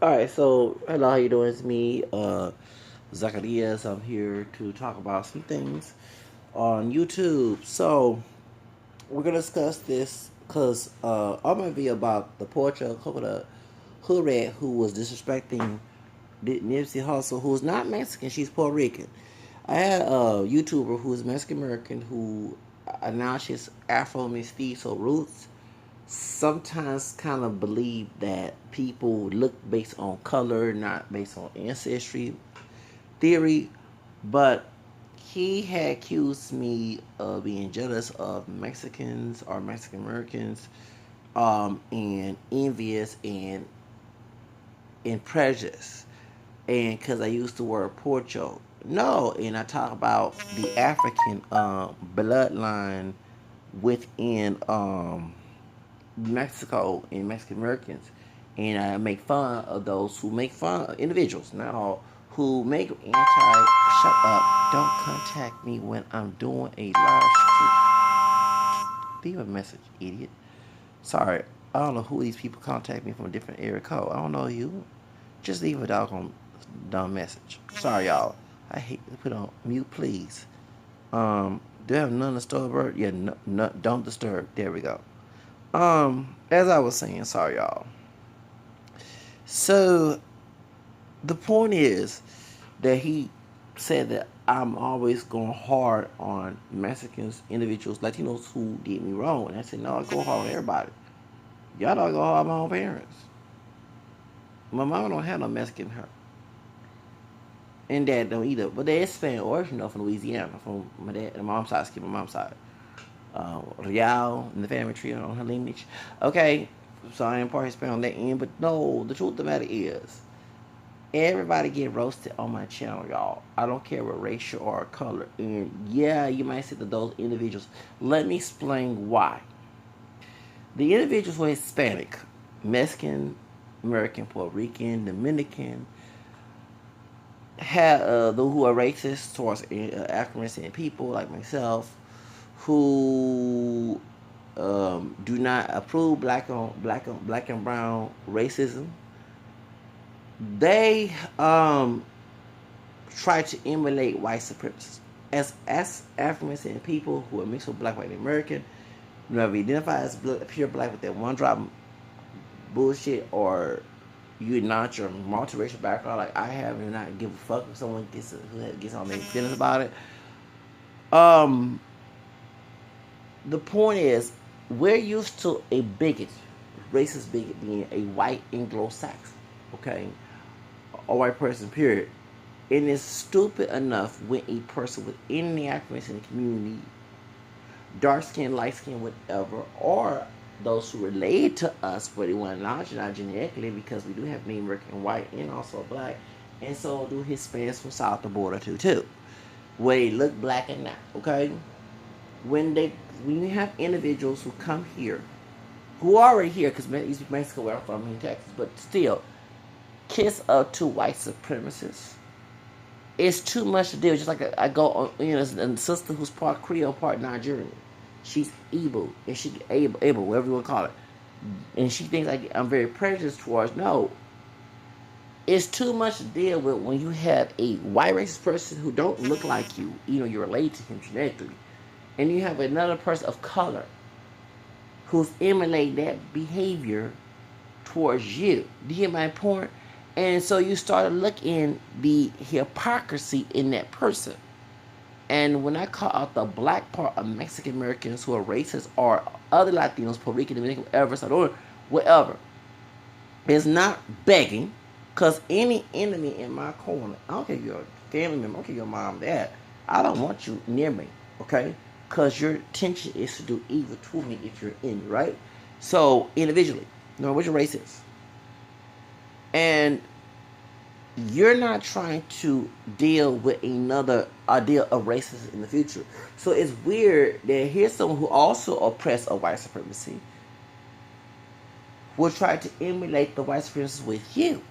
Alright, so hello, how you doing? It's me, Zacarias. I'm here to talk about some things on YouTube. So we're gonna discuss this because I'm gonna be about the portrait of Coconut Hood who was disrespecting Nipsey Hussle, who is not Mexican. She's Puerto Rican. I had a YouTuber who is Mexican American who announced his Afro mestizo roots sometimes kind of believe that people look based on color, not based on ancestry theory. But he had accused me of being jealous of Mexicans or Mexican Americans, and envious and prejudice, and because I used the word porcho. No, and I talk about the African bloodline within Mexico and Mexican Americans, and I make fun of those who make fun of individuals, not all, who make anti. Shut up! Don't contact me when I'm doing a live stream. Leave a message, idiot. Sorry, I don't know who these people contact me from a different area code. I don't know you. Just leave a doggone dumb message. Sorry, y'all. I hate to put on mute, please. Do you have none disturb? Yeah, no, don't disturb. There we go. As I was saying, sorry y'all. So the point is that he said that I'm always going hard on Mexicans, individuals, Latinos who did me wrong. And I said, no, I go hard on everybody. Y'all don't go hard on my own parents. My mama don't have no Mexican in her. And dad don't either. But they're Spanish origin from Louisiana, from my dad and my mom's side, skip my mom's side. Real in the family tree on her lineage. Okay, so I am part Hispanic on that end, but no, the truth of the matter is, everybody get roasted on my channel, y'all. I don't care what race or color. And yeah, you might say that those individuals. Let me explain why. The individuals who are Hispanic, Mexican, American, Puerto Rican, Dominican, have who are racist towards African American people like myself, who do not approve black and brown racism. They try to emulate white supremacists. As African American people who are mixed with black, white, and American, whenever you identify as pure black with that one drop bullshit, or you acknowledge your multiracial background like I have, and not give a fuck if someone gets on their feelings about it. The point is, we're used to a bigot, racist bigot, being a white Anglo-Saxon, okay, a white person, period. And it's stupid enough when a person within the African community, dark skin, light skin, whatever, or those who relate to us, but they want to acknowledge not genetically, because we do have Native American white and also black, and so do Hispanics from south of the border too, where they look black and not, okay? When you have individuals who come here, who are already here, because Mexico, where I'm from, in Texas, but still, kiss up to white supremacists. It's too much to deal. Just like I go on, a sister who's part Creole, part Nigerian. She's Igbo, and she able, whatever you want to call it, and she thinks I'm very prejudiced towards. No, it's too much to deal with when you have a white racist person who don't look like you, you're related to him genetically, and you have another person of color who's emulating that behavior towards you. Do you get my point? And so you start looking the hypocrisy in that person. And when I call out the black part of Mexican Americans who are racist, or other Latinos, Puerto Rican, Dominican, whatever, Salvador, whatever, it's not begging, because any enemy in my corner, I don't care if you're a family member, I don't care if your mom, dad, I don't want you near me, okay? Because your intention is to do evil to me if you're in me, right? So, individually, what your race is. And you're not trying to deal with another idea of racism in the future. So it's weird that here's someone who also oppressed of white supremacy will try to emulate the white supremacists with you.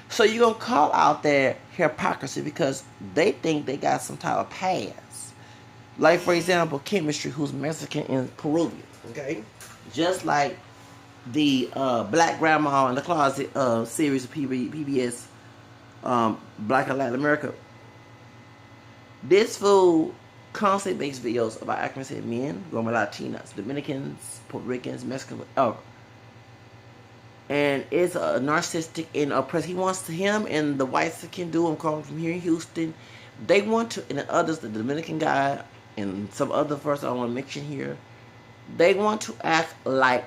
So you're going to call out their hypocrisy because they think they got some type of pass. Like, for example, chemistry, who's Mexican and Peruvian, okay? Just like the Black Grandma in the Closet series of PBS, Black and Latin America. This fool constantly makes videos about African men, Roma Latinas, Dominicans, Puerto Ricans, Mexicans, whatever. And it's a narcissistic and oppressive. He wants to, him and the whites that can do. I'm calling from here in Houston. They want to, and the others, the Dominican guy and some other first I want to mention here, they want to act like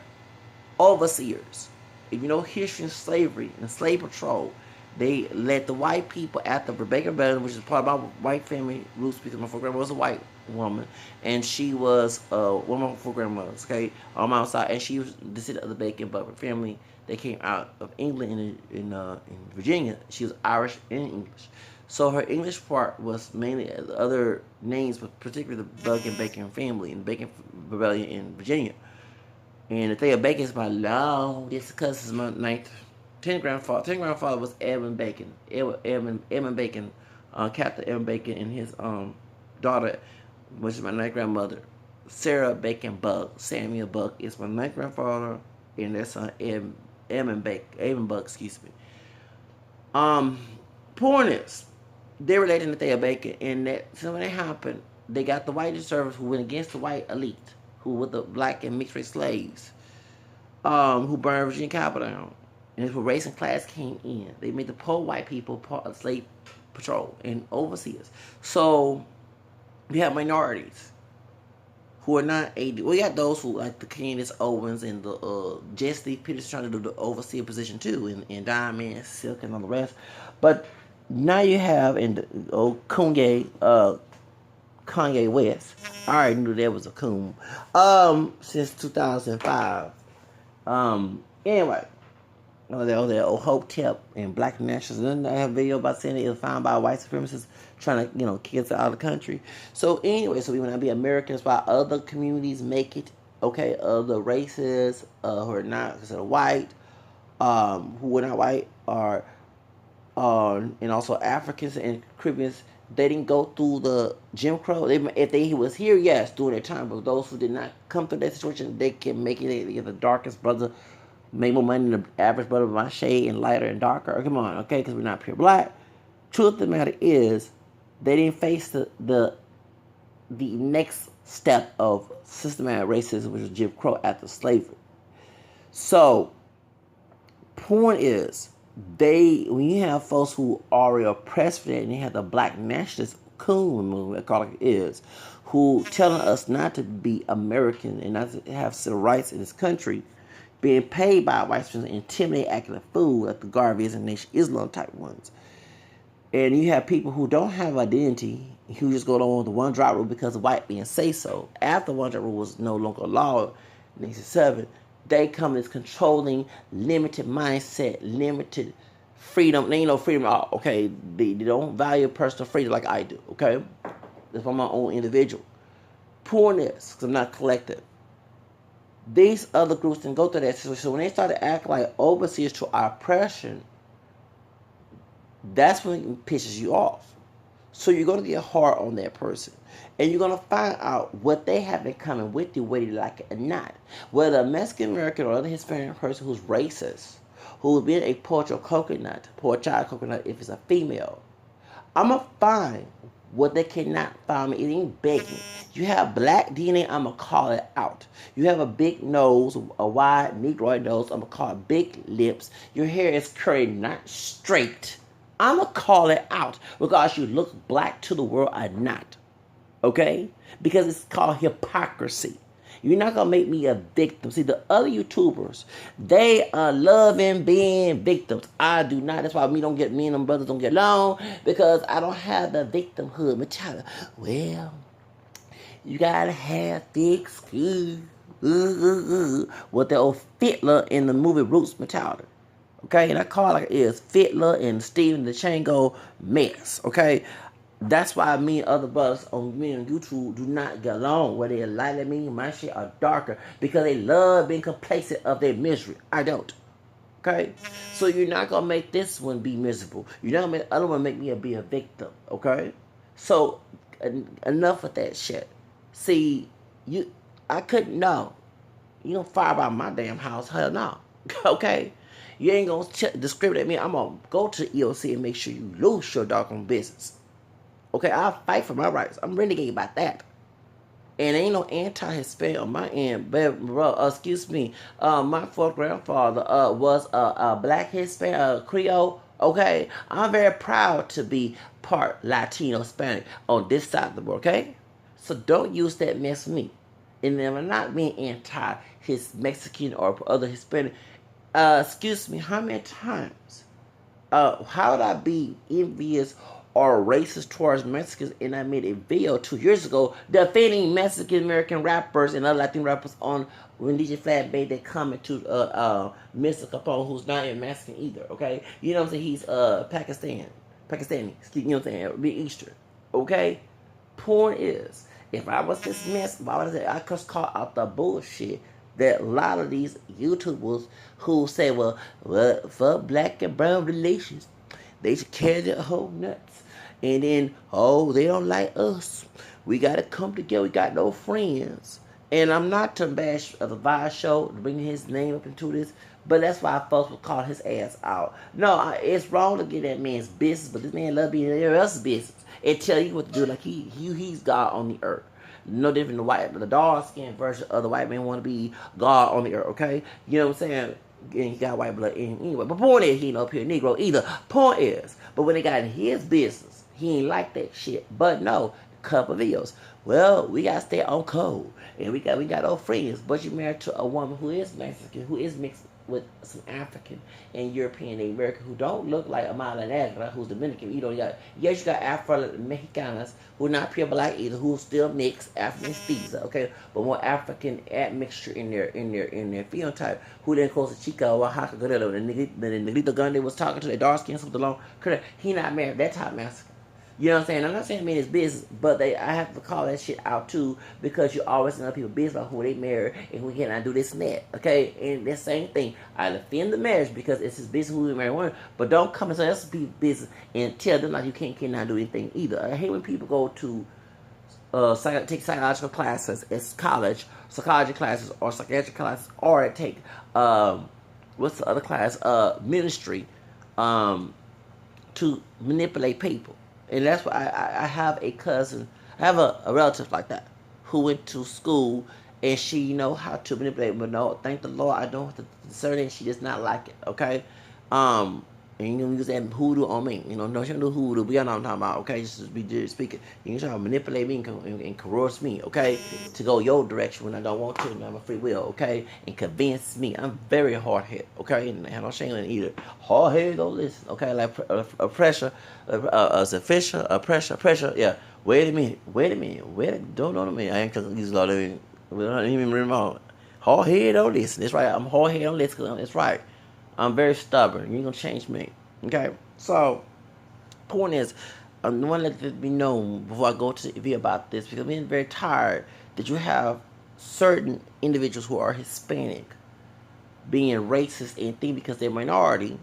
overseers. If you know history and slavery and slave patrol, they let the white people after Rebecca Bell, which is part of my white family roots because my grandma was a white woman, and she was one of my four grandmothers, okay, on my side, and she was descendant of the Bacon Butler family. They came out of England in Virginia. She was Irish and English. So her English part was mainly other names, but particularly the Bug and Bacon family and Bacon Rebellion in Virginia. And the thing of Bacon is my long, this because it's my ninth, 10th grandfather. 10th grandfather was Edmund Bacon. Edmund Bacon, Captain Edmund Bacon, and his daughter, which is my ninth grandmother, Sarah Bacon Buck. Samuel Buck is my ninth grandfather, and their son Edmund Buck, excuse me. Point is, they're related to Thea Bacon, and that so when it happened, they got the white servants who went against the white elite, who were the black and mixed race slaves, who burned Virginia Capitol down. And it's where race and class came in. They made the poor white people part of slave patrol and overseers. So we have minorities who are not AD. We got those who like the Candace Owens and the Jesse Peters trying to do the overseer position too, and Diamond, Silk, and all the rest. But now you have in the old Kanye West. I already knew there was a coon. Since 2005. Anyway. That old Hope Tip and Black Nationalists. And then I have a video about saying it was found by white supremacists trying to, kick us out of the country. So anyway, so we want to be Americans while other communities make it. Okay, other races who are not considered white, who are not white, are and also Africans and Caribbeans. They didn't go through the Jim Crow. If they was here, yes, during their time. But those who did not come through that situation, they can make it. They get the darkest brother. Make more money than the average brother of my shade and lighter and darker. Come on, okay? Because we're not pure black. Truth of the matter is, they didn't face the next step of systematic racism, which was Jim Crow after slavery. So, point is, when you have folks who are oppressed for that, and you have the black nationalist coon movement, call it is, who telling us not to be American and not to have civil rights in this country, being paid by white people to intimidate, acting a fool, like the Garveys and Nation Islam type ones. And you have people who don't have identity, who just go on with the one drop rule because the white men say so. After one drop rule was no longer law in 1967, they come in this controlling, limited mindset, limited freedom. They ain't no freedom at all, okay? They don't value personal freedom like I do, okay? That's for my own individual. Poorness, because I'm not collective. These other groups didn't go through that situation. So when they started acting like overseers to our oppression, that's when it pisses you off. So you're going to get hard on that person. And you're going to find out what they have in common with you, whether you like it or not. Whether a Mexican American or other Hispanic person who's racist, who's been a poor child coconut if it's a female, I'm going to find what they cannot find me. It ain't begging. You have black DNA, I'm going to call it out. You have a big nose, a wide Negroid nose, I'm going to call it big lips. Your hair is curly, not straight. I'm going to call it out because you look black to the world or not. Okay? Because it's called hypocrisy. You're not going to make me a victim. See, the other YouTubers, they are loving being victims. I do not. That's why me and them brothers don't get along, because I don't have the victimhood mentality. Well, you got to have thick skin. What the old Fiddler in the movie Roots mentality. Okay? And I call it like it is. Fiddler and Steven the Chango mess. Okay? That's why me and other brothers on YouTube do not get along. Where they lighter than me, my shit are darker. Because they love being complacent of their misery. I don't. Okay? So you're not going to make this one be miserable. You're not going to make the other one make me be a victim. Okay? So, enough with that shit. See, I couldn't know. You don't fire by my damn house. Hell no. Okay? You ain't gonna discriminate me. I'm gonna go to the EOC and make sure you lose your doggone business. Okay? I'll fight for my rights. I'm renegade about that. And ain't no anti-Hispanic on my end, but bro, excuse me. My fourth grandfather was a black Hispanic Creole. Okay, I'm very proud to be part Latino Hispanic on this side of the world. Okay, so don't use that mess with me. And then I'm not being anti his Mexican or other Hispanic. Excuse me, how many times? How would I be envious or racist towards Mexicans? And I made a video 2 years ago defending Mexican American rappers and other Latin rappers on when DJ Flat made that comment to Mr. Capone, who's not even Mexican either. Okay, you know what I'm saying? He's Pakistani. Excuse me, you know what I'm saying? Be Eastern. Okay. Point is, if I was this mess, I could call out the bullshit that a lot of these YouTubers who say, well, for black and brown relations, they should carry their whole nuts. And then, oh, they don't like us. We got to come together. We got no friends. And I'm not to bash the Vice show, to bring his name up into this, but that's why folks will call his ass out. No, it's wrong to get that man's business, but this man love being everybody else's business and tell you what to do. Like he's God on the earth. No different than the dark skinned version of the white man want to be God on the earth, okay? You know what I'm saying? And he got white blood in him anyway. But point is, he ain't up here Negro either. Point is, but when they got in his business, he ain't like that shit. But no, couple videos. Well, we gotta stay on code, and we got old friends. But you married to a woman who is Mexican, who is mixed with some African and European and American who don't look like Amala Negra, who's Dominican. You got you got Afro Mexicanas who are not pure black either, who still mix African mestiza, okay, but more African admixture in their phenotype. Who then calls the Chica or Oaxaca Guerrero, the Negrito gun they was talking to, the dark skin with the long career. He not married. That type Mexican. You know what I'm saying? I'm not saying men is business, but I have to call that shit out too, because you always know people business about who they marry and who cannot do this and that. Okay? And that same thing. I defend the marriage because it's his business who we marry one, but don't come and say that's people's business and tell them like you cannot do anything either. I hate when people go to take psychological classes at college, psychology classes or psychiatric classes, or take what's the other class? Ministry, to manipulate people. And that's why I have a cousin, I have a relative like that, who went to school and she know how to manipulate. But no, thank the Lord, I don't have to discern it. She does not like it, okay? And you know, use that hoodoo on me. You know, no, she don't do hoodoo. We all know what I'm talking about, okay? Just to be speaking. You can try to manipulate me and coerce me, okay? To go your direction when I don't want to. I'm a free will, okay? And convince me. I'm very hard-headed, okay? And I have no shame in it either. Hard-headed, don't listen, okay? Like pressure, pressure, yeah. Wait a minute. Don't know me. I ain't because these lot of it. We don't even remember. Hard-headed, don't listen. That's right. I'm hard-headed, don't listen. That's right. I'm very stubborn. You ain't gonna change me. Okay? So, point is, I want to let it be known before I go to the video about this, because I'm being very tired that you have certain individuals who are Hispanic being racist and think because they're minority,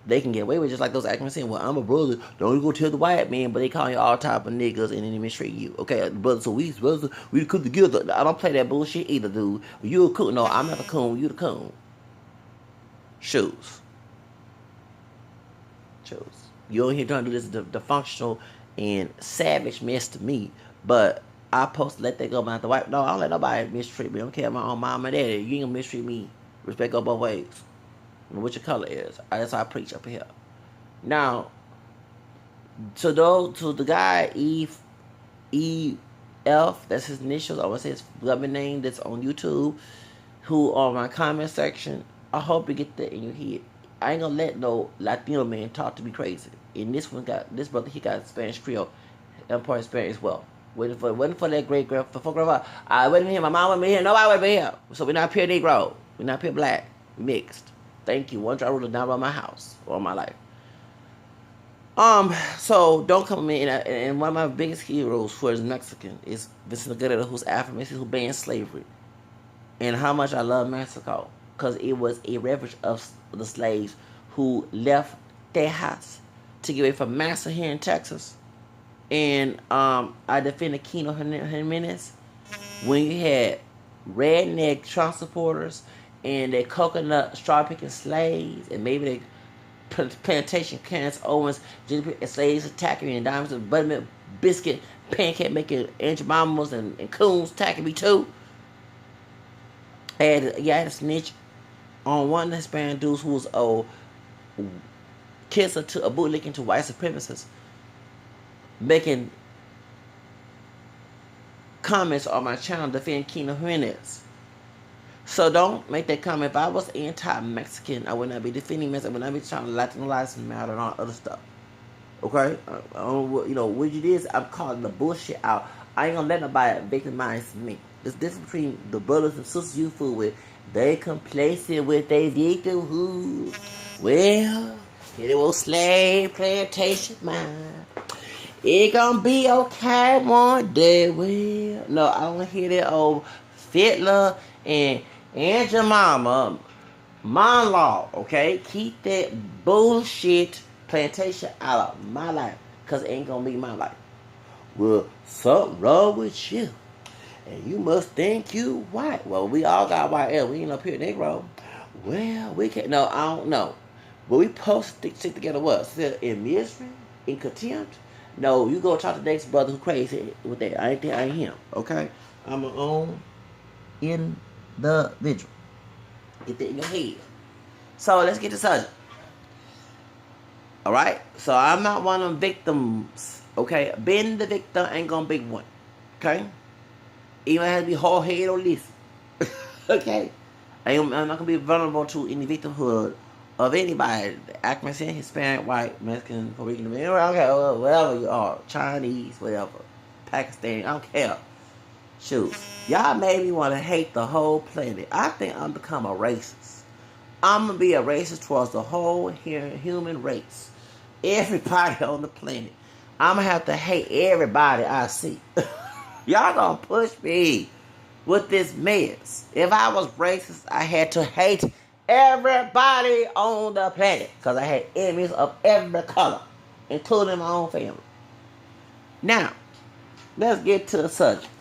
they can get away with it, just like those actors saying, well, I'm a brother, don't go tell the white man, but they call you all type of niggas and then they mistreat you. Okay, brother, so we cook together. I don't play that bullshit either, dude. You a coon. No, I'm not a coon. You the coon. Shoes. You don't hear trying to do this the functional and savage mess to me, but I supposed to let that go about the white. No, I don't let nobody mistreat me. I don't care about my own mom and daddy. You ain't gonna mistreat me. Respect go both ways. What your color is. That's how I preach up here. Now, to the guy EF, that's his initials. I want to say his government name that's on YouTube, who on my comment section. I hope you get that in your head. I ain't gonna let no Latino man talk to me crazy. And this brother, he got Spanish Creole and part of Spanish as well. Waiting for that great grandfather. I wasn't here. My mom wasn't here. Nobody wasn't here. So we're not pure Negro. We're not pure black. We're mixed. Thank you. One dry ruler down by my house all my life. So don't come in. And one of my biggest heroes who is Mexican is Vicente Guerrero, who's Afro-Mexican, who banned slavery. And how much I love Mexico. Because it was a refuge of the slaves who left Texas to get away from massacre here in Texas. And I defended Kino Jimenez when you had redneck Trump supporters and their coconut straw picking slaves, and maybe they plantation Clarence Owens, slaves attacking me, and diamonds and buttermilk biscuit pancake making Aunt Mamas and coons attacking me too. I had a snitch on one Hispanic dudes who was a kisser to a bootlicking to white supremacists, making comments on my channel defending Kino Jimenez. So don't make that comment. If I was anti-Mexican, I would not be defending Mexico. I would not be trying to Latino lives matter and all other stuff. Okay? What you did is I'm calling the bullshit out. I ain't gonna let nobody victimize me. There's difference between the brothers and sisters you fool with. They complacent with their victimhood. Well, it was slave plantation man. It gonna be okay one day. Well, no, I don't hear that old Fiddler and your mama monologue, okay? Keep that bullshit plantation out of my life, because it ain't gonna be my life. Well, something wrong with you, and you must think you white. Well, we all got white hair. We ain't up here Negro. Well, we can't. No, I don't know. But we supposed to stick together what? Still in misery? In contempt? No, you go talk to the next brother who crazy with that. I ain't him, okay? I'm my own individual. Get that in your head. So let's get to subject. Alright? So I'm not one of them victims. Okay? Being the victim ain't gonna be one. Okay? Even has to be hard head or listen. Okay? I'm not gonna be vulnerable to any victimhood of anybody. African, Hispanic, white, Mexican, Puerto Rican, okay, whatever you are. Chinese, whatever. Pakistani, I don't care. Shoot. Y'all made me want to hate the whole planet. I think I'm become a racist. I'm going to be a racist towards the whole human race. Everybody on the planet. I'm going to have to hate everybody I see. Y'all going to push me with this mess. If I was racist, I had to hate everybody on the planet. Because I had enemies of every color, including my own family. Now, let's get to the subject.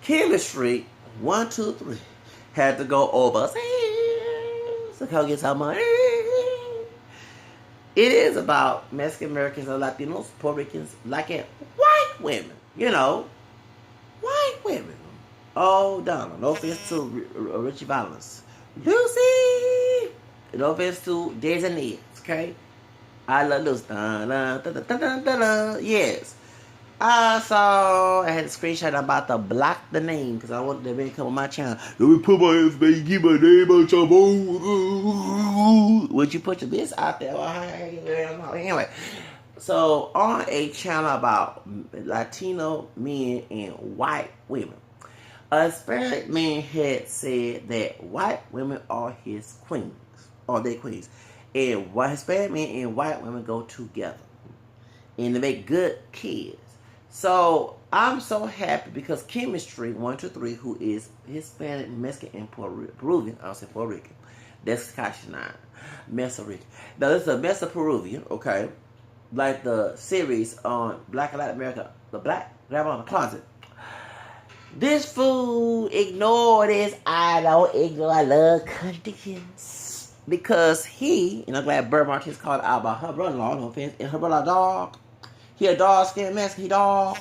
Chemistry 1, 2, 3 had to go overseas to go get some money. It is about Mexican Americans and Latinos, Puerto Ricans, like it, white women. White women. Oh, Donna. No offense to Richie Valens. Lucy. No offense to Days and Neds. Okay. I love Lucy. Yes. I had a screenshot. I'm about to block the name because I want them to come on my channel. Let me put my information, give my name on your phone. Would you put your business out there? Anyway, so on a channel about Latino men and white women, a Hispanic man had said that white women are his queens, or their queens, and white Hispanic men and white women go together, and they make good kids. So I'm so happy because Chemistry 1, 2, 3, who is Hispanic, Mexican, and Peruvian. I'll say Puerto Rican. That's Kashinine. Mesa Rican. Now this is a Mesa Peruvian, okay? Like the series on Black and Latin America, the Black Grandma in the Closet. This fool ignore this. I don't ignore. I love conditions. Because he, and I'm glad Bird Martinez called out about her brother-in-law, no offense, and her brother dog. He a dog-skinned Mexican. He dog.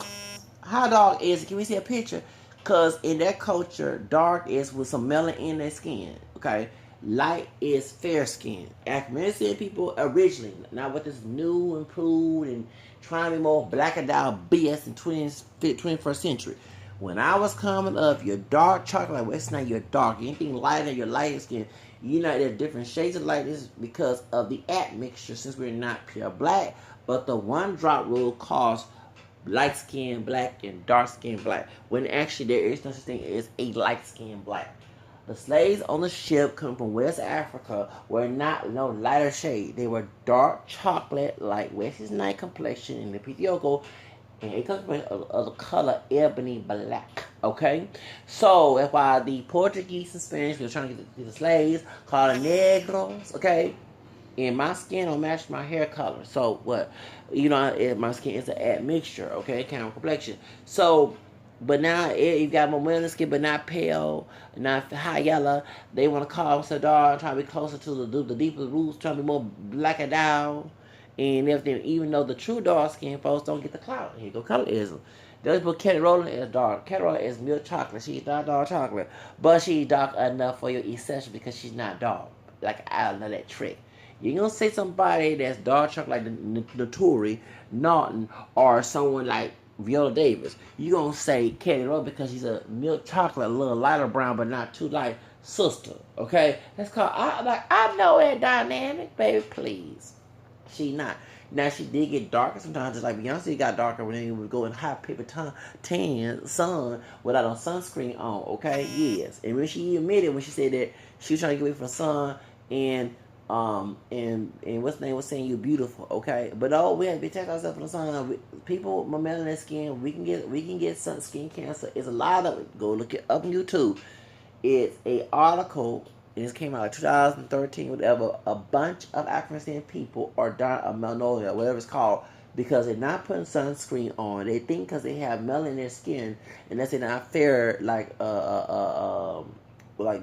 How dog is it? Can we see a picture? Because in that culture, dark is with some melanin in their skin. Okay? Light is fair skin. African people originally, not with this new, improved, and trying to be more black and down BS in 21st century. When I was coming up, your dark chocolate, well, it's not your dark. Anything lighter than your light skin, you know there's different shades of light. This is because of the admixture, since we're not pure black. But the one drop rule calls light skin black and dark skin black, when actually there is no such thing as a light skin black. The slaves on the ship coming from West Africa were not no lighter shade. They were dark chocolate, like Wesley's night complexion in the Pitioco, and it comes of the color ebony black. Okay, so that's why the Portuguese and Spanish were trying to get the slaves called negros. Okay. And my skin don't match my hair color. So what? My skin is an admixture, okay? Kind of complexion. So But now you got more melanin skin, but not pale, not high yellow. They want to call themselves dark, trying to be closer to the deeper roots, trying to be more black and down, and everything. Even though the true dark skin folks don't get the clout. Here go colorism. Those people Kelly Rowland is dark. Kelly Rowland is milk chocolate. She's not dark chocolate, but she's dark enough for your essential because she's not dark. Like I don't know that trick. You're gonna say somebody that's dark chocolate like the Tory, Norton, or someone like Viola Davis. You gonna say Kelly Rowland because she's a milk chocolate, a little lighter brown, but not too light sister. Okay, that's called. I know that dynamic, baby. Please, she not. Now she did get darker sometimes, just like Beyonce got darker when they would go in hot paper tan sun without a sunscreen on. Okay, yes, and when she admitted when she said that she was trying to get away from the sun and what's the name was saying you beautiful, okay? But we have to protect ourselves from the sun. People with melanin skin, we can get skin cancer. It's a lot of it. Go look it up on YouTube. It's a article. This came out like 2013, whatever. A bunch of African people are dying of melanoma, whatever it's called, because they're not putting sunscreen on. They think because they have melanin in their skin, and that's not fair, like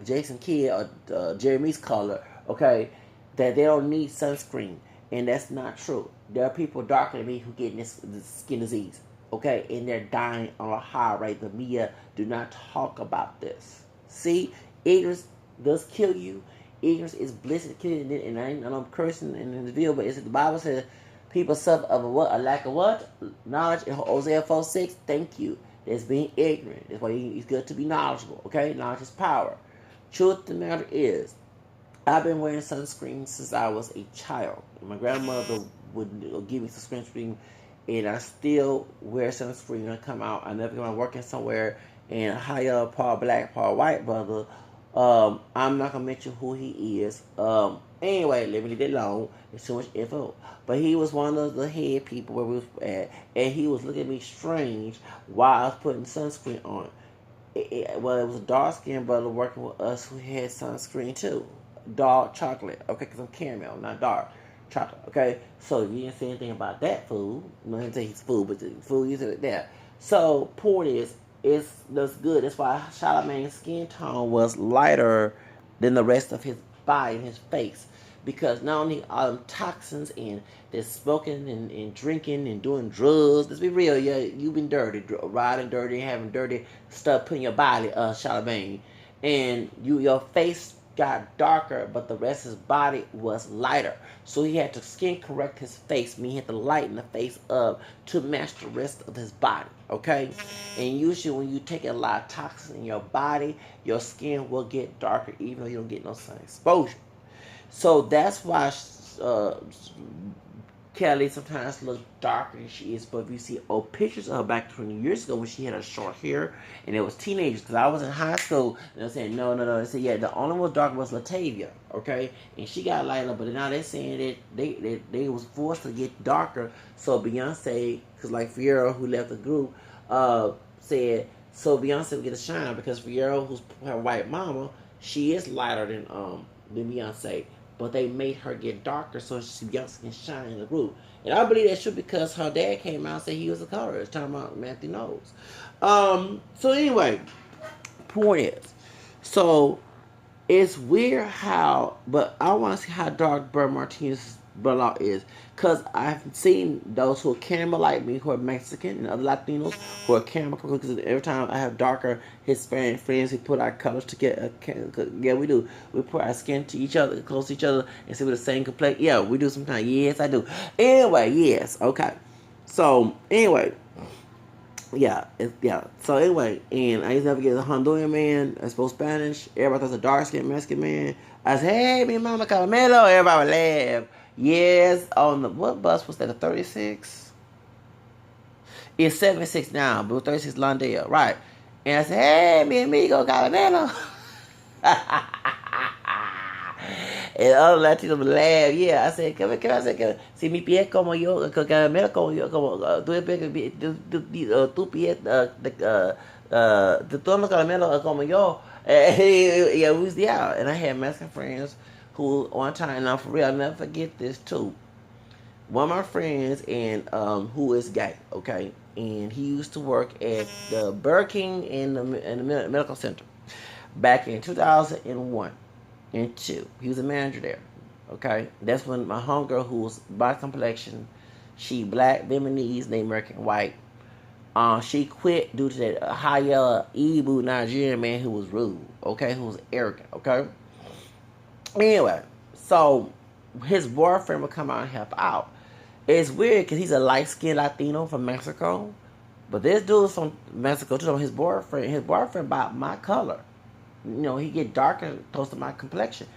Jason Kidd or Jeremy's color, okay, that they don't need sunscreen, and that's not true. There are people darker than me who get this skin disease, okay, and they're dying on a high rate. The media do not talk about this. See, ignorance does kill you. Ignorance is bliss to kill you, and I'm cursing in the video, but the Bible says people suffer of a lack of what? Knowledge. In Hosea 4:6, thank you. That's being ignorant. That's why it's good to be knowledgeable, okay? Knowledge is power. Truth of the matter is, I've been wearing sunscreen since I was a child. My grandmother would give me sunscreen, and I still wear sunscreen when I come out. I never go working somewhere and hire part black, part white brother. I'm not gonna mention who he is. Anyway, let me leave it alone. It's too much info. But he was one of the head people where we was at, and he was looking at me strange while I was putting sunscreen on. It was a dark skinned brother working with us who had sunscreen too. Dark chocolate, okay, because I'm caramel, not dark chocolate, okay? So you didn't say anything about that food. I'm not going to say he's food, but the food you said there. So, point is, that's good. That's why Charlamagne's skin tone was lighter than the rest of his body and his face. Because not only all them toxins and they're smoking and drinking and doing drugs. Let's be real, yeah, you've been dirty, riding dirty, having dirty stuff put in your body, Charlamagne. And your face got darker, but the rest of his body was lighter. So he had to skin correct his face, meaning he had to lighten the face up to match the rest of his body, okay? And usually when you take a lot of toxins in your body, your skin will get darker even though you don't get no sun exposure. So that's why Kelly sometimes looks darker than she is, but if you see old pictures of her back 20 years ago when she had her short hair and it was teenagers, because I was in high school, and they're saying, no. They said, yeah, the only one dark was Latavia, okay? And she got lighter, but now they're saying that they was forced to get darker, so Beyonce, because like Fierro, who left the group, said, so Beyonce would get a shine, because Fierro, who's her white mama, she is lighter than Beyonce. But they made her get darker so Beyonce can shine in the group. And I believe that's true because her dad came out and said he was a colorist, talking about Matthew Knowles. So anyway, point is, so it's weird how, but I want to see how dark Bert Martinez's brother is. Because I've seen those who are caramel like me, who are Mexican, and other Latinos who are caramel. Because every time I have darker Hispanic friends, we put our colors together. Yeah, we do. We put our skin to each other, close to each other, and see we're the same complexion. Yeah, we do sometimes. Yes, I do. Anyway, yes. Okay. So, anyway. Yeah, So anyway, and I used to never get a Honduran man. I spoke Spanish. Everybody thought it was a dark-skinned Mexican man. I said, hey, mi mama Caramelo. Everybody would laugh. Yes, on the, what bus was that, a 36? It's 76 now, but 36 Londale, right. And I said, hey, mi amigo Caramelo. And other Latinos would laugh. Yeah, I said, come. Si mi pie como yo, Caramelo como yo, como tu pie, tu tono Caramelo como yo. Yeah, we was and I had Mexican friends who one time, now for real, I'll never forget this too. one of my friends and who is gay, okay, and he used to work at the Burger King in the medical center back in 2001 and 2. He was a manager there, okay. That's when my homegirl, who was by complexion, she black, Vietnamese, named American white. She quit due to that higher Igbo Nigerian man who was rude, okay, who was arrogant, okay. Anyway, so his boyfriend would come out and help out. It's weird because he's a light skinned Latino from Mexico, but this dude is from Mexico too. His boyfriend about my color. He get darker close to my complexion,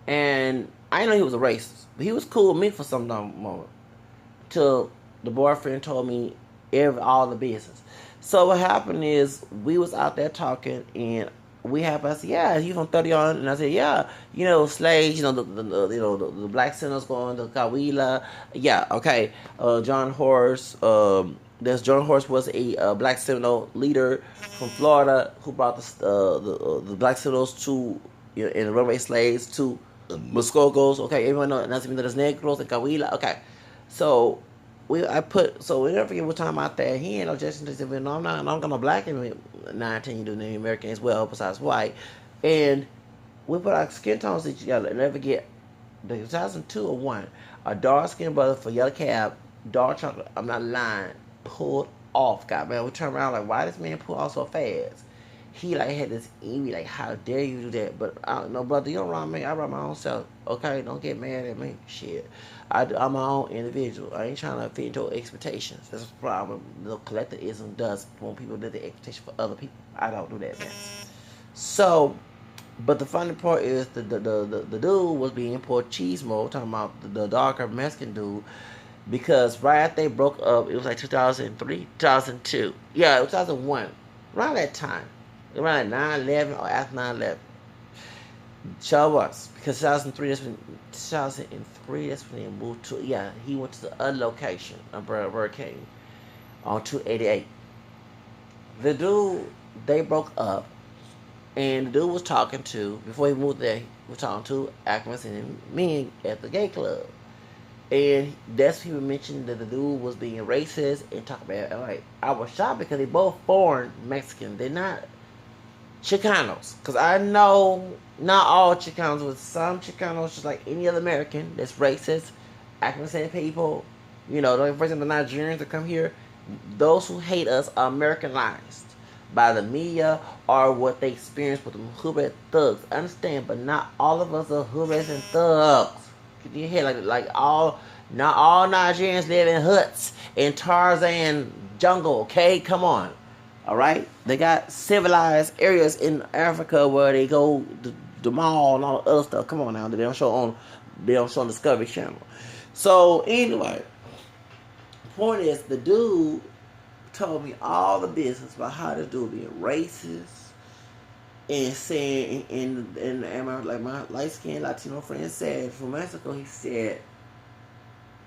and I didn't know he was a racist, but he was cool with me for some moment. Till the boyfriend told me all the business. So what happened is we was out there talking, and I said, yeah, you from 30 on? And I said, yeah, slaves, the black sinners going to Kawila. Yeah, okay. John Horse, John Horse was a black Seminole leader from Florida who brought the black Seminoles to, and the runaway slaves to Muskogos. Okay, everyone knows Nacimientos Negros and Kawila. Okay, so whenever we were talking about that, he ain't no Justin. He said, well, no, I'm gonna black him 19 to Native American as well, besides white. And we put our skin tones together and never get the 2002 or 1, a dark skinned brother for yellow cab, dark chocolate, I'm not lying, pulled off. God man, we turned around like, why this man pull off so fast? He like had this envy, like, how dare you do that? But I don't know, brother, you don't run me. I run my own self. Okay, don't get mad at me. Shit, I'm my own individual. I ain't trying to fit your expectations. That's the problem. The collectivism does when people do the expectation for other people. I don't do that, man. So, but the funny part is the dude was being Porchismo, talking about the darker Mexican dude, because right after they broke up, it was like 2003, 2002. Yeah, it was 2001. Around that time. Around 9/11 or after 9/11. Sure was. Because 2003, that's when he moved to, he went to the other location on Burger King on 288. The dude, they broke up, and the dude was talking to, before he moved there, he was talking to Ackerman and me at the gay club. And that's when he mentioned that the dude was being racist and talking about, like, I was shocked because they both foreign Mexican. They're not Chicanos. Because I know not all Chicanos, but some Chicanos, just like any other American, that's racist, acting people. The only person, the Nigerians that come here, those who hate us are Americanized by the media or what they experience with the hood thugs. I understand, but not all of us are hoods and thugs. You hear not all Nigerians live in huts in Tarzan jungle. Okay, come on, all right. They got civilized areas in Africa where they go to the mall and all the other stuff. Come on now, they don't show on Discovery Channel. So anyway, point is, the dude told me all the business about how this dude being racist. And saying, like my light-skinned Latino friend said from Mexico, he said,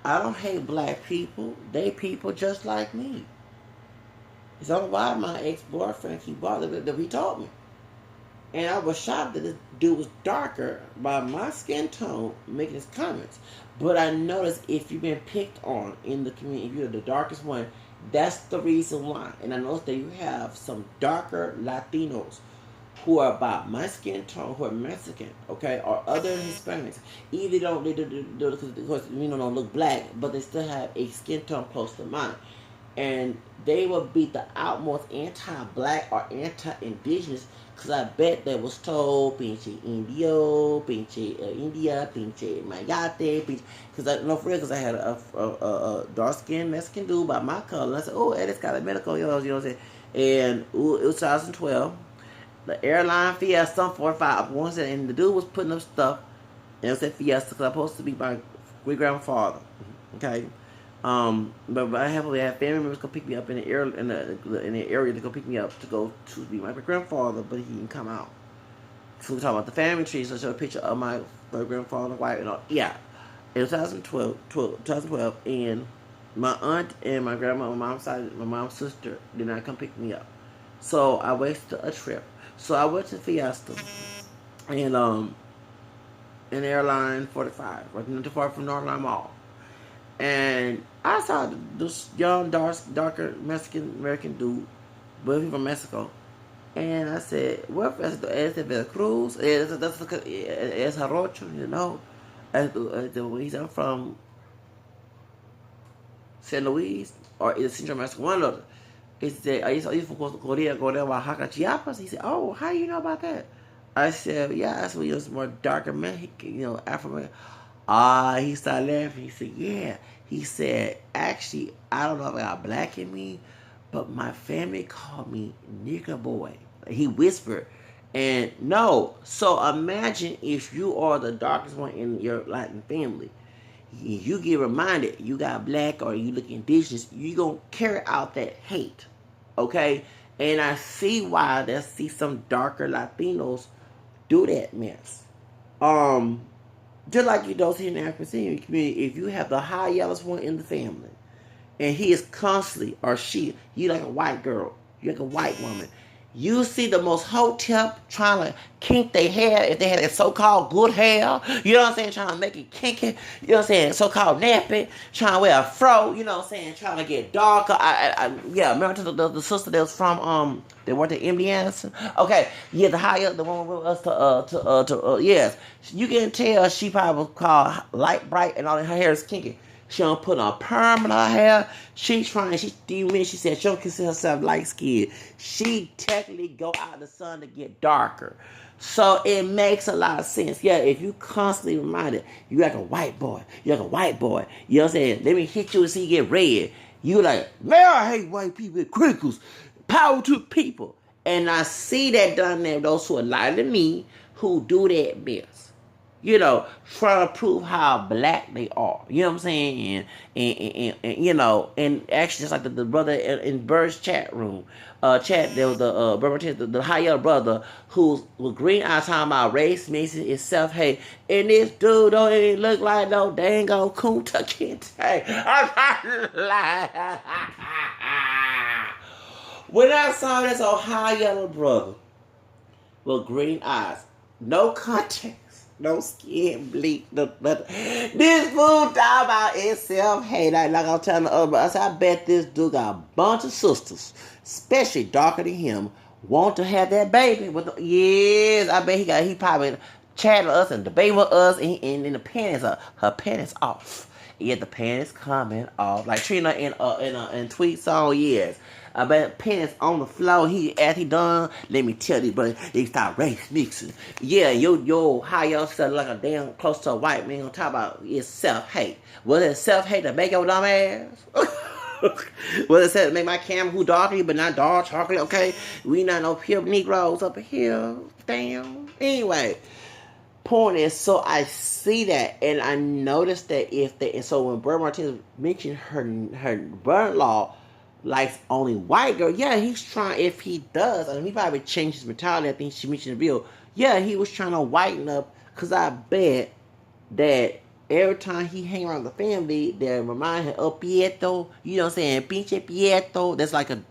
I don't hate black people. They people just like me. It's all why my ex-boyfriend keep bothering that he told me. And I was shocked that this dude was darker by my skin tone making his comments. But I noticed if you've been picked on in the community, if you're the darkest one, that's the reason why. And I noticed that you have some darker Latinos who are about my skin tone, who are Mexican, okay, or other Hispanics. Either don't look black, but they still have a skin tone close to mine, and they will be the outmost anti-black or anti-indigenous, because I bet they was told pinche indio, pinche India, pinche mayate, pinche, because I know for real, because I had a dark-skinned Mexican dude by my color, and I said, oh, Eddie's got a medical, you know what I'm saying, and it was 2012. The airline Fiesta 45. And the dude was putting up stuff, and it said Fiesta because I'm supposed to be my great grandfather. Okay, but I happily had family members go pick me up in the area to go pick me up to go to be my great grandfather, but he didn't come out. So we're talking about the family tree. So I showed a picture of my great grandfather, wife, and all. Yeah, in 2012, and my aunt and my grandma, my mom's sister, did not come pick me up. So I wasted a trip. So I went to Fiesta and in Airline 45, right not too far from Northline Mall. And I saw this young, darker Mexican American dude, but he's from Mexico. And I said, "What es Veracruz? Es Jarocho, you know." He said, "I'm from San Luis or is Central Mexico, one of them." He said, "I used to go there, Oaxaca, Chiapas." He said, "Oh, how do you know about that?" I said, "Yeah, that's where you're more darker Mexican, Afro." He started laughing. He said, "Yeah." He said, "Actually, I don't know if I got black in me, but my family called me nigger boy." He whispered. And no, so imagine if you are the darkest one in your Latin family. You get reminded you got black or you look indigenous, you gonna carry out that hate. Okay? And I see why I see some darker Latinos do that mess. Um, just like you don't see in the African community, if you have the high yellowest one in the family, and he is constantly, or she, you like a white girl, you like a white woman, you see the most hotep trying to kink their hair if they had that so-called good hair, you know what I'm saying, trying to make it kinky, you know what I'm saying, so-called nappy, trying to wear a fro, you know what I'm saying, trying to get darker. Yeah, remember the sister that was from, they went to MD Anderson? Okay, yeah, the higher, the one with us yes, you can tell she probably called light bright and all her hair is kinky. She don't put a perm in her hair. She said she don't consider herself light skinned. She technically go out in the sun to get darker. So it makes a lot of sense. Yeah, if you constantly reminded, you like a white boy, you know what I'm saying? Let me hit you and see you get red. You like, man, I hate white people with crinkles. Power to people. And I see that done there, those who are lighter than me, who do that mess, trying to prove how black they are. You know what I'm saying? And actually, just like the brother in Bird's chat room, there was the higher brother who's with green eyes talking about race mixing is self hate, and this dude don't even look like no dang old Kunta Kinte. I'm not lying. When I saw this Ohio brother with green eyes, no context, no skin bleak, no nothing. This fool talking about itself. Hey, like I'm telling the other, I said, I bet this dude got a bunch of sisters, especially darker than him, want to have that baby. Yes, I bet he probably chatting with us and debating with us, and the panties her panties off. Yeah, the panties coming off. Like Trina in Tweet song, yes. I bet pants on the floor. As he done, let me tell you, but he start race mixing. Yeah, yo, how y'all sound like a damn close to a white man on top about is self-hate. Was it self-hate to make your dumb ass? Was it said to make my camera who darker but not dark chocolate? Okay, we not no pure Negroes up here. Damn. Anyway, point is, so I see that, and I noticed that so when Bert Martinez mentioned her brother-in-law likes only white girl, yeah, he's trying, if he does, he probably changed his mentality. I think she mentioned the bill. Yeah, he was trying to whiten up, because I bet that every time he hang around the family, they remind him of Pietro, you know what I'm saying, pinche Pietro, that's like a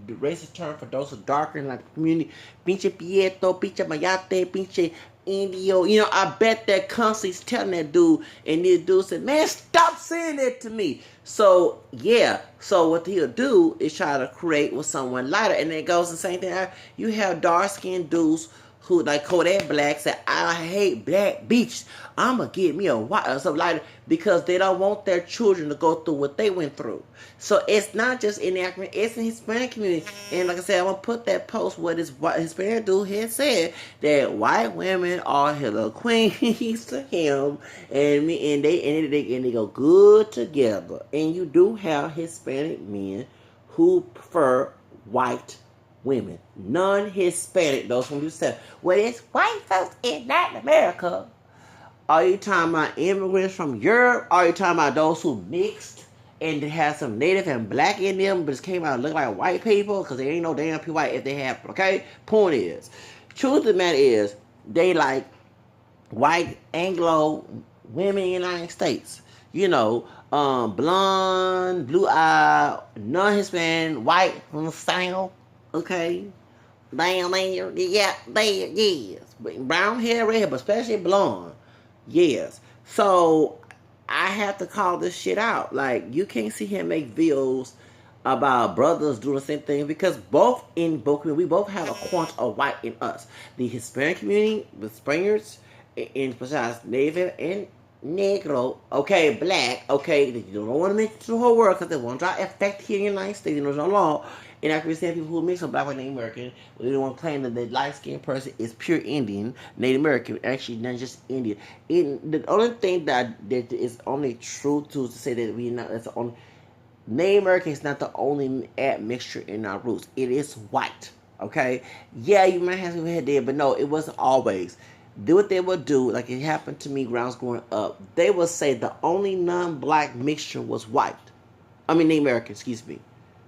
racist term for those who are darker in like the community, pinche Pietro, pinche Mayate, pinche Indio, I bet that constantly telling that dude, and this dude said, man, stop saying that to me. So, yeah, so what he'll do is try to create with someone lighter, and it goes the same thing. You have dark-skinned dudes who, like Kodak Black, said, I hate black bitch. I'ma get me a white or something lighter, because they don't want their children to go through what they went through. So it's not just in the African, it's in the Hispanic community. And like I said, I'm gonna put that post where this Hispanic dude had said that white women are the queens to him, and they go good together. And you do have Hispanic men who prefer white women, non-Hispanic, those from you said, well, it's white folks in Latin America. Are you talking about immigrants from Europe? Are you talking about those who mixed and have some native and black in them, but just came out and look like white people? Because they ain't no damn people white if they have, okay? Point is, truth of the matter is, they like white Anglo women in the United States. Blonde, blue-eyed, non-Hispanic, white from the South, okay? Down there, yeah, there, yes. Brown hair, red hair, but especially blonde. Yes. So I have to call this shit out. Like, you can't see him make videos about brothers doing the same thing, because both we both have a quant of white in us. The Hispanic community, the Spaniards, in besides Native and Negro, okay, black, okay, they don't want to mix the whole world because they want to try effect here in the United States. There's no law. And I can understand people who mix with black, white, Native American. They don't want to claim that the light skinned person is pure Indian, Native American, actually not just Indian. The only thing that is only true to say that we not, that's the only, Native American is not the only admixture in our roots. It is white. Okay? Yeah, you might have some head there, but no, it wasn't always. Do what they would do, like it happened to me when I was growing up. They would say the only non-black mixture was white. I mean, Native American, excuse me.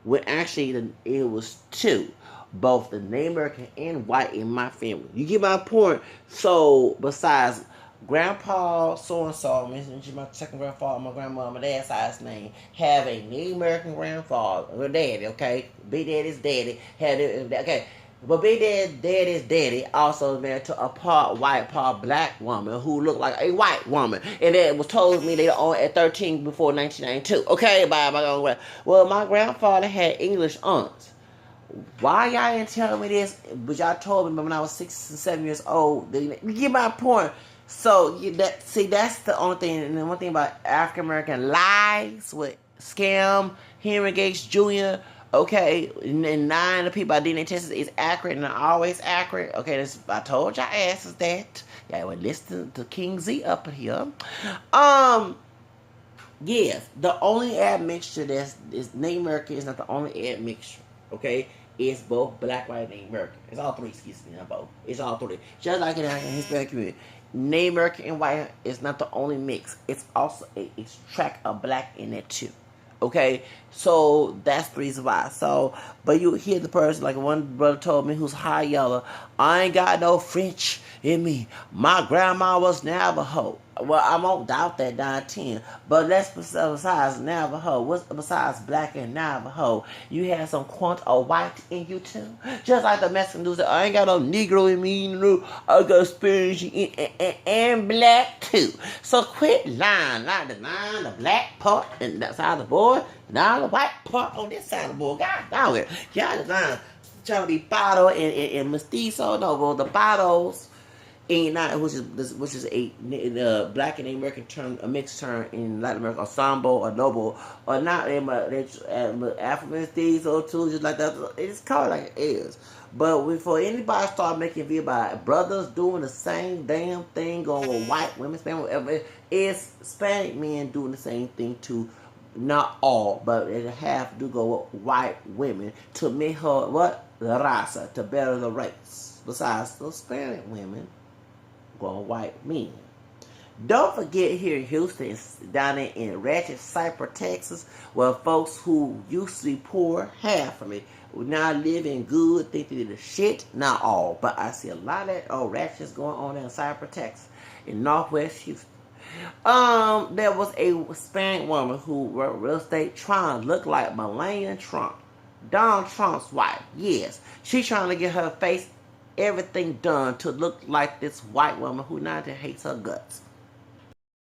When actually it was two. Both the Native American and white in my family. You get my point? So, besides Grandpa so-and-so, my second grandfather, my grandma, my dad's side's name, have a Native American grandfather, or daddy, okay? Big Daddy's daddy, had it, okay. But Big Daddy's daddy also married to a part white, part black woman who looked like a white woman. And it was told me they owned at 13 before 1992. Okay, by my own. Well, my grandfather had English aunts. Why y'all didn't tell me this? But y'all told me when I was 6 and 7 years old. You get my point. So that's the only thing. And the one thing about African American lies with scam, Henry Gates Jr., okay, and 9 of the people I DNA tested is accurate and always accurate. Okay, I told y'all asses that. Y'all were listening to King Z up here. Yes, the only admixture is Native American is not the only admixture. Okay, it's both black, white, and Native American. It's all three. Excuse me, not both. It's all three. Just like in the Hispanic community, Native American and white is not the only mix. It's also a extract of black in it too. Okay, so that's the reason why. So, but you hear the person, like one brother told me who's high yellow, I ain't got no French in me. My grandma was Navajo. Well, I won't doubt that 9-10. But that's besides Navajo. What's besides black and Navajo? You have some quant of white in you too. Just like the Mexican dude said, I ain't got no Negro in me. I got Spanish and black too. So quit lying. Like the black part and that side of the board. Now the white part on this side of the board. God dog it. Y'all just lying. Trying to be Pato and Mestizo. No, well, the Patos ain't not, which is a black and American term, a mixed term in Latin America, ensemble or noble, or not. They African Mestizo too, just like that. It's called like it is. But before anybody start making a video about brothers doing the same damn thing, going with white women, Spanish, whatever, it's Hispanic men doing the same thing too. Not all, but it have to go with white women to make her what? La raza, to better the race. Besides those Hispanic women, go white men. Don't forget here in Houston, down there in Ratchet, Cypress, Texas, where folks who used to be poor, half from it, now living good, think they did the shit. Not all, but I see a lot of that ratchets going on in Cypress, Texas, in Northwest Houston. There was a Hispanic woman who wrote real estate trying to look like Melania Trump, Donald Trump's wife. Yes, she's trying to get her face, everything done to look like this white woman who now hates her guts.